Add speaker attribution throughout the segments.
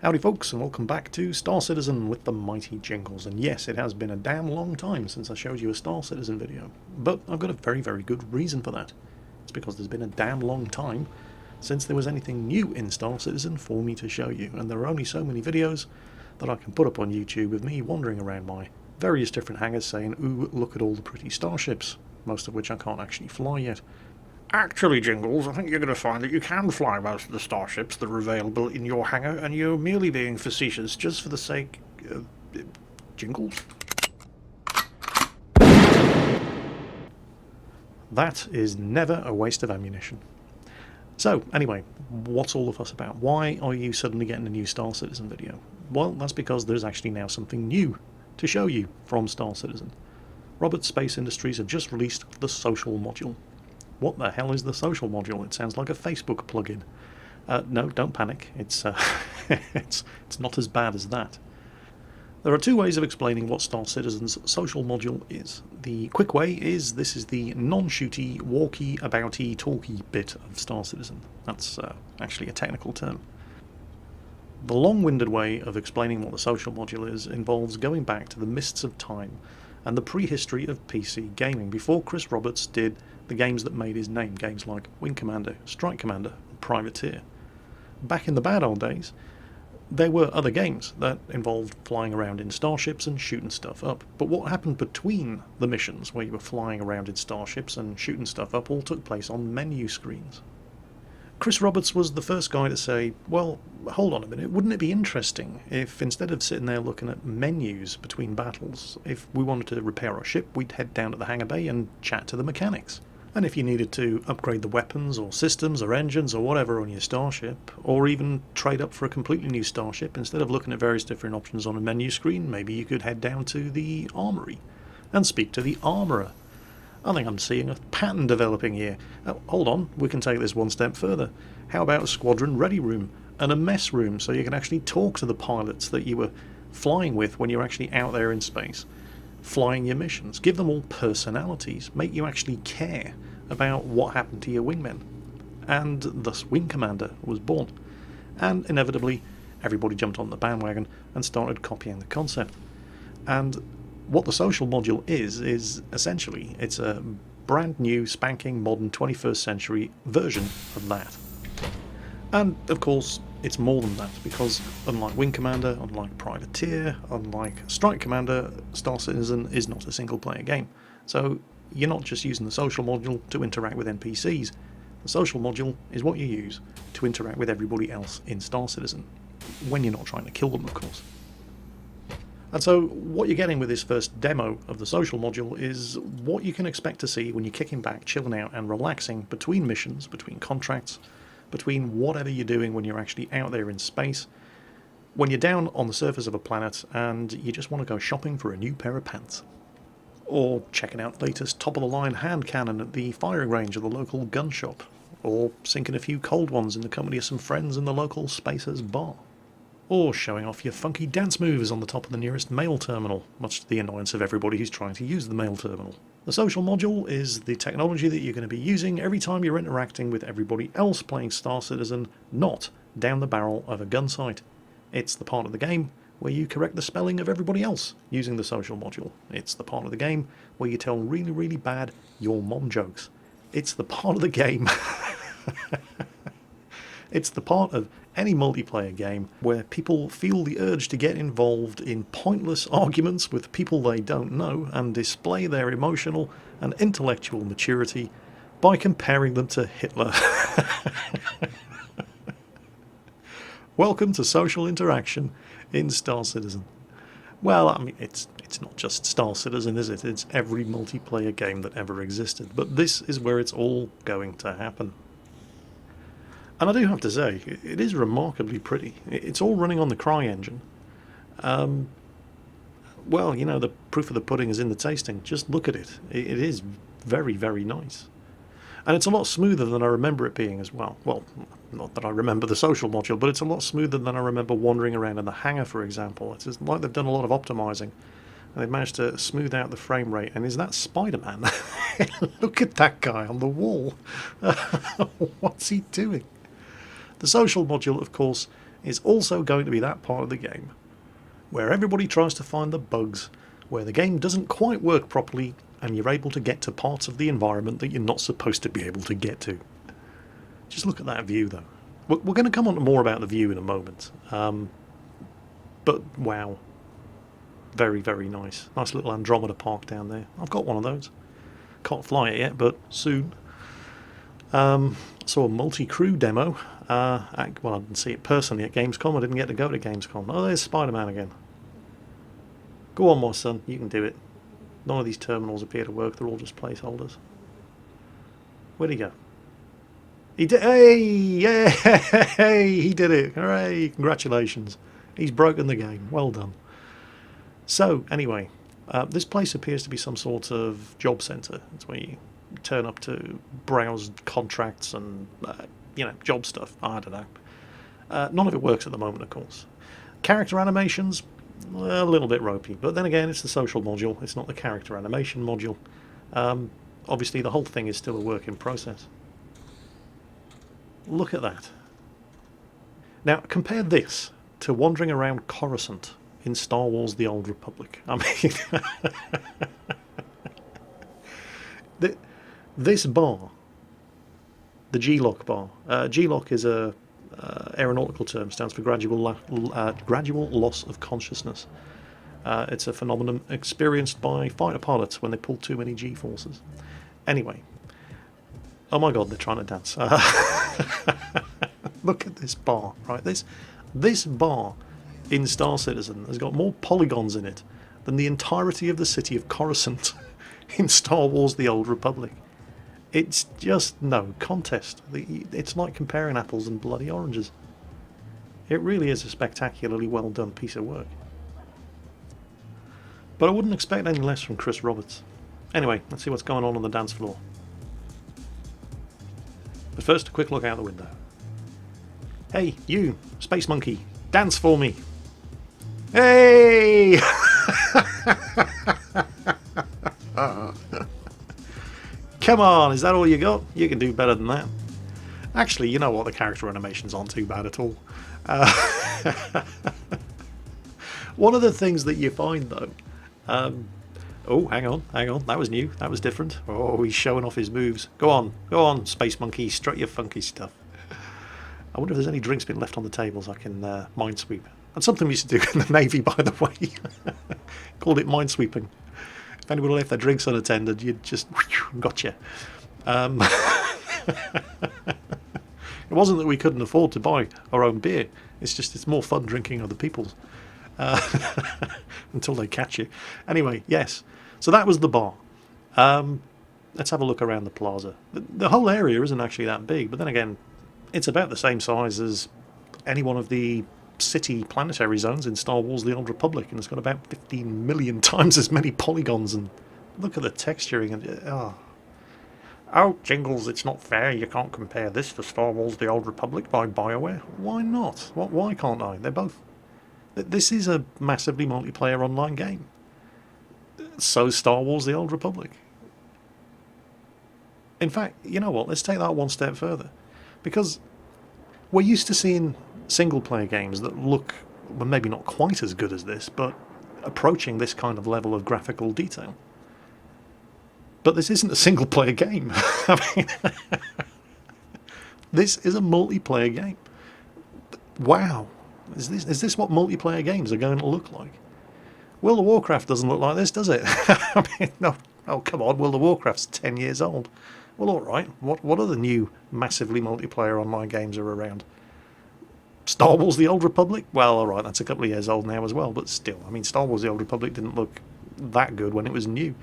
Speaker 1: Howdy folks, and welcome back to Star Citizen with the mighty Jingles. And yes, it has been a damn long time since I showed you a Star Citizen video, but I've got a very good reason for that. It's because there's been a damn long time since there was anything new in Star Citizen for me to show you, and there are only so many videos that I can put up on YouTube with me wandering around my various different hangars saying, ooh, look at all the pretty starships, most of which I can't actually fly yet. Actually, Jingles, I think you're going to find that you can fly most of the starships that are available in your hangar, and you're merely being facetious just for the sake of... Jingles? That is never a waste of ammunition. So, anyway, what's all the fuss about? Why are you suddenly getting a new Star Citizen video? Well, that's because there's actually now something new to show you from Star Citizen. Roberts Space Industries have just released the social module. What the hell is the social module? It sounds like a Facebook plugin. No, don't panic. It's not as bad as that. There are two ways of explaining what Star Citizen's social module is. The quick way is this is the non-shooty, walky, abouty, talky bit of Star Citizen. That's actually a technical term. The long-winded way of explaining what the social module is involves going back to the mists of time and the prehistory of PC gaming, before Chris Roberts did the games that made his name, games like Wing Commander, Strike Commander, and Privateer. Back in the bad old days, there were other games that involved flying around in starships and shooting stuff up, but what happened between the missions, where you were flying around in starships and shooting stuff up, all took place on menu screens. Chris Roberts was the first guy to say, well, hold on a minute, wouldn't it be interesting if instead of sitting there looking at menus between battles, if we wanted to repair our ship, we'd head down to the hangar bay and chat to the mechanics. And if you needed to upgrade the weapons or systems or engines or whatever on your starship, or even trade up for a completely new starship, instead of looking at various different options on a menu screen, maybe you could head down to the armory and speak to the armourer. I think I'm seeing a pattern developing here. Hold on, we can take this one step further. How about a squadron ready room and a mess room, so you can actually talk to the pilots that you were flying with when you're actually out there in space, flying your missions. Give them all personalities, make you actually care about what happened to your wingmen. And thus Wing Commander was born. And inevitably, everybody jumped on the bandwagon and started copying the concept. And what the social module is essentially, it's a brand new, spanking, modern 21st century version of that. And of course, it's more than that, because unlike Wing Commander, unlike Privateer, unlike Strike Commander, Star Citizen is not a single player game. So you're not just using the social module to interact with NPCs. The social module is what you use to interact with everybody else in Star Citizen, when you're not trying to kill them, of course. And so what you're getting with this first demo of the social module is what you can expect to see when you're kicking back, chilling out and relaxing between missions, between contracts, between whatever you're doing when you're actually out there in space, when you're down on the surface of a planet and you just want to go shopping for a new pair of pants. Or checking out the latest top-of-the-line hand cannon at the firing range of the local gun shop. Or sinking a few cold ones in the company of some friends in the local Spacers bar. Or showing off your funky dance moves on the top of the nearest mail terminal, much to the annoyance of everybody who's trying to use the mail terminal. The social module is the technology that you're going to be using every time you're interacting with everybody else playing Star Citizen, not down the barrel of a gun sight. It's the part of the game where you correct the spelling of everybody else using the social module. It's the part of the game where you tell really bad your mom jokes. It's the part of the game... It's the part of any multiplayer game where people feel the urge to get involved in pointless arguments with people they don't know and display their emotional and intellectual maturity by comparing them to Hitler. Welcome to social interaction in Star Citizen. Well, I mean, it's not just Star Citizen, is it? It's every multiplayer game that ever existed. But this is where it's all going to happen. And I do have to say, it is remarkably pretty. It's all running on the Cry engine. Well, you know, the proof of the pudding is in the tasting. Just look at it. It is very nice. And it's a lot smoother than I remember it being as well. Well, not that I remember the social module, but it's a lot smoother than I remember wandering around in the hangar, for example. It's just like they've done a lot of optimizing. And they've managed to smooth out the frame rate. And is that Spider-Man? Look at that guy on the wall. What's he doing? The social module, of course, is also going to be that part of the game where everybody tries to find the bugs, where the game doesn't quite work properly and you're able to get to parts of the environment that you're not supposed to be able to get to. Just look at that view though. We're going to come on to more about the view in a moment. But wow. Very, very nice. Nice little Andromeda Park down there. I've got one of those. Can't fly it yet, but soon. Saw a multi-crew demo. Well, I didn't see it personally at Gamescom. I didn't get to go to Gamescom. Oh, there's Spider-Man again. Go on, my son. You can do it. None of these terminals appear to work. They're all just placeholders. Where'd he go? He did. Hey! Yeah! Hey! He did it. Hooray! Congratulations. He's broken the game. Well done. So, anyway, this place appears to be some sort of job centre. It's where you turn up to browse contracts and, job stuff. I don't know. None of it works at the moment, of course. Character animations, a little bit ropey. But then again, it's the social module. It's not the character animation module. Obviously, the whole thing is still a work in process. Look at that. Now, compare this to wandering around Coruscant in Star Wars The Old Republic. I mean, this bar, the G-lock bar, G-lock is a aeronautical term, stands for gradual loss of consciousness. It's a phenomenon experienced by fighter pilots when they pull too many G-forces. Anyway, oh my god, they're trying to dance. Look at this bar, right? This bar in Star Citizen has got more polygons in it than the entirety of the city of Coruscant in Star Wars The Old Republic. It's just no contest. It's like comparing apples and bloody oranges. It really is a spectacularly well done piece of work. But I wouldn't expect any less from Chris Roberts. Anyway, let's see what's going on the dance floor. But first, a quick look out the window. Hey, you, Space Monkey, dance for me! Hey! Come on, is that all you got? You can do better than that. Actually, you know what? The character animations aren't too bad at all. One of the things that you find, though... oh, hang on. That was new. That was different. Oh, he's showing off his moves. Go on, Space Monkey. Strut your funky stuff. I wonder if there's any drinks been left on the tables I can minesweep. That's something we used to do in the Navy, by the way. Called it minesweeping. If anyone left their drinks unattended, you'd just... gotcha. It wasn't that we couldn't afford to buy our own beer. It's just it's more fun drinking other people's. Until they catch you. Anyway, yes. So that was the bar. Let's have a look around the plaza. The whole area isn't actually that big, but then again, it's about the same size as any one of the city planetary zones in Star Wars The Old Republic, and it's got about 15 million times as many polygons, and look at the texturing. And oh, Jingles, it's not fair. You can't compare this to Star Wars The Old Republic by BioWare. Why not? Why can't I? They're both... This is a massively multiplayer online game. So Star Wars The Old Republic. In fact, you know what? Let's take that one step further. Because we're used to seeing single-player games that look, well, maybe not quite as good as this, but approaching this kind of level of graphical detail. But this isn't a single-player game. I mean, this is a multiplayer game. Wow. Is this what multiplayer games are going to look like? World of Warcraft doesn't look like this, does it? I mean, no. Oh, come on. World of Warcraft's 10 years old. Well, all right. What other new massively multiplayer online games are around? Star Wars The Old Republic? Well, all right. That's a couple of years old now as well, but still. I mean, Star Wars The Old Republic didn't look that good when it was new.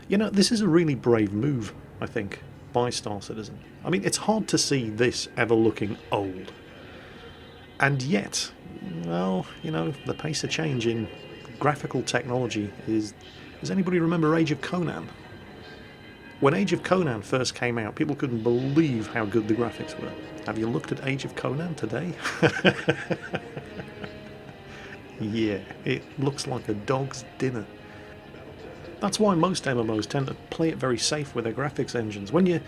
Speaker 1: You know, this is a really brave move, I think, by Star Citizen. I mean, it's hard to see this ever looking old. And yet, well, you know, the pace of change in graphical technology is... Does anybody remember Age of Conan? When Age of Conan first came out, people couldn't believe how good the graphics were. Have you looked at Age of Conan today? Yeah, it looks like a dog's dinner. That's why most MMOs tend to play it very safe with their graphics engines. When you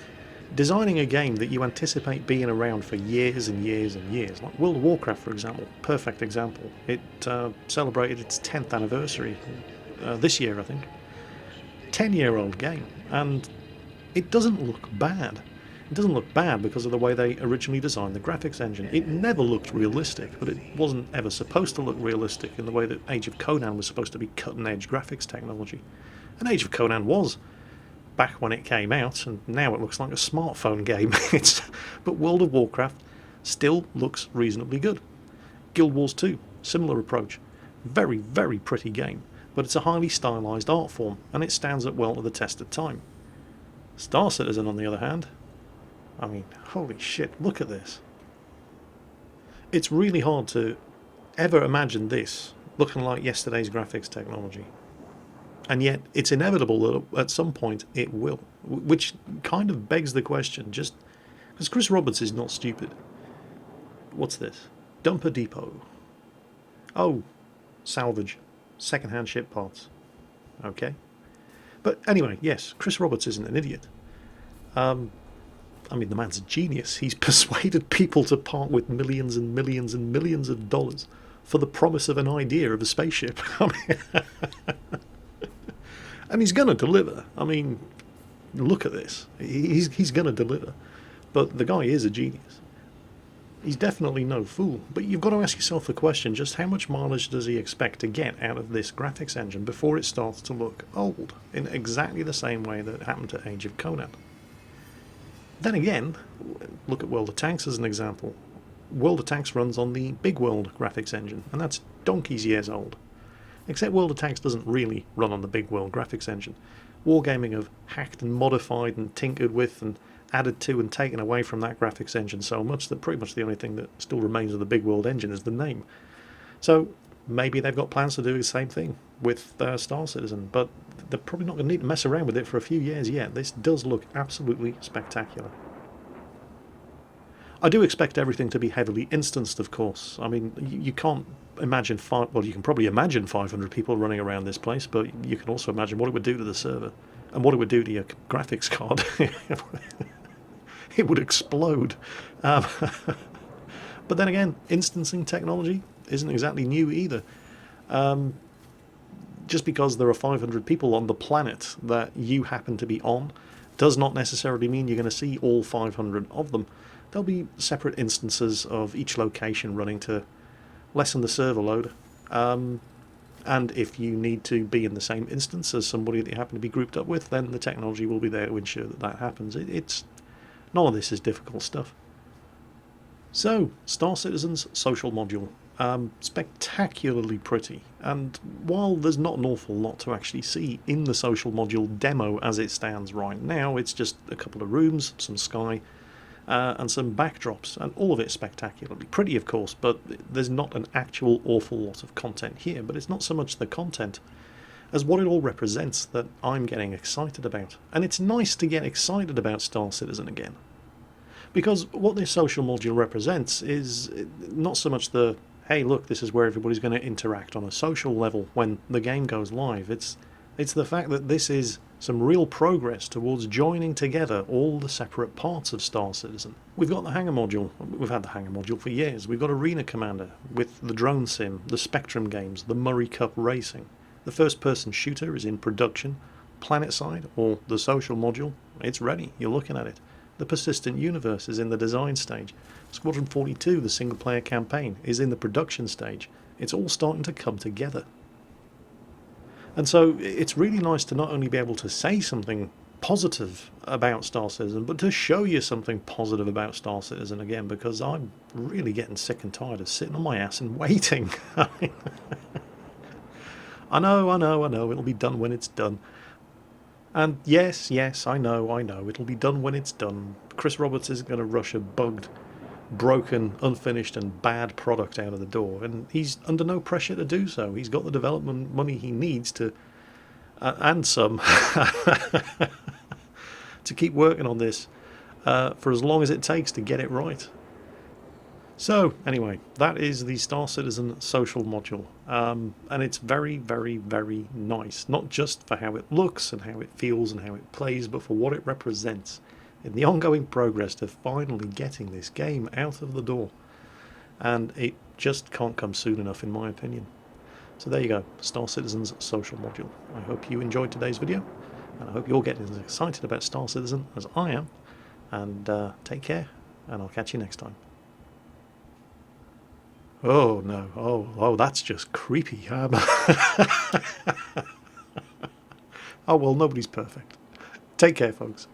Speaker 1: Designing a game that you anticipate being around for years and years and years, like World of Warcraft, for example, perfect example. It celebrated its 10th anniversary this year, I think. 10-year-old game, and it doesn't look bad. It doesn't look bad because of the way they originally designed the graphics engine. It never looked realistic, but it wasn't ever supposed to look realistic in the way that Age of Conan was supposed to be cutting-edge graphics technology. And Age of Conan was, back when it came out, and now it looks like a smartphone game. But World of Warcraft still looks reasonably good. Guild Wars 2, similar approach. Very, very pretty game, but it's a highly stylised art form, and it stands up well to the test of time. Star Citizen, on the other hand, I mean, holy shit, look at this. It's really hard to ever imagine this looking like yesterday's graphics technology. And yet, it's inevitable that at some point it will. Which kind of begs the question, just because Chris Roberts is not stupid. What's this? Dumper Depot. Oh, salvage. Second-hand ship parts. Okay. But anyway, yes, Chris Roberts isn't an idiot. I mean, the man's a genius. He's persuaded people to part with millions and millions and millions of dollars for the promise of an idea of a spaceship. I mean, and he's going to deliver. I mean, look at this. He's going to deliver. But the guy is a genius. He's definitely no fool. But you've got to ask yourself the question, just how much mileage does he expect to get out of this graphics engine before it starts to look old, in exactly the same way that happened to Age of Conan? Then again, look at World of Tanks as an example. World of Tanks runs on the Big World graphics engine, and that's donkey's years old. Except World of Tanks doesn't really run on the Big World graphics engine. Wargaming have hacked and modified and tinkered with and added to and taken away from that graphics engine so much that pretty much the only thing that still remains of the Big World engine is the name. So maybe they've got plans to do the same thing with Star Citizen, but they're probably not going to need to mess around with it for a few years yet. This does look absolutely spectacular. I do expect everything to be heavily instanced, of course. I mean, you can't imagine well, you can probably imagine 500 people running around this place, but you can also imagine what it would do to the server and what it would do to your graphics card. It would explode. But then again, instancing technology isn't exactly new either. Just because there are 500 people on the planet that you happen to be on does not necessarily mean you're going to see all 500 of them. There'll be separate instances of each location running to lessen the server load. And if you need to be in the same instance as somebody that you happen to be grouped up with, then the technology will be there to ensure that that happens. None of this is difficult stuff. So, Star Citizen's social module. Spectacularly pretty, and while there's not an awful lot to actually see in the social module demo as it stands right now, it's just a couple of rooms, some sky, and some backdrops, and all of it spectacularly pretty, of course, but there's not an actual awful lot of content here. But it's not so much the content as what it all represents that I'm getting excited about. And it's nice to get excited about Star Citizen again, because what this social module represents is not so much the, hey look, this is where everybody's going to interact on a social level when the game goes live. It's the fact that this is some real progress towards joining together all the separate parts of Star Citizen. We've got the hangar module. We've had the hangar module for years. We've got Arena Commander with the drone sim, the Spectrum games, the Murray Cup racing. The first-person shooter is in production. PlanetSide, or the social module, it's ready. You're looking at it. The Persistent Universe is in the design stage. Squadron 42, the single-player campaign, is in the production stage. It's all starting to come together. And so it's really nice to not only be able to say something positive about Star Citizen, but to show you something positive about Star Citizen again, because I'm really getting sick and tired of sitting on my ass and waiting. I know, it'll be done when it's done. And yes, I know, it'll be done when it's done. Chris Roberts isn't going to rush a bugged, broken, unfinished and bad product out of the door, and he's under no pressure to do so. He's got the development money he needs to, and some, to keep working on this for as long as it takes to get it right. So, anyway, that is the Star Citizen social module, and it's very, very, very nice, not just for how it looks and how it feels and how it plays, but for what it represents. in the ongoing progress to finally getting this game out of the door. And it just can't come soon enough, in my opinion. So there you go, Star Citizen's social module. I hope you enjoyed today's video, and I hope you're getting as excited about Star Citizen as I am. And take care, and I'll catch you next time. Oh no, oh, that's just creepy. Oh well, nobody's perfect. Take care, folks.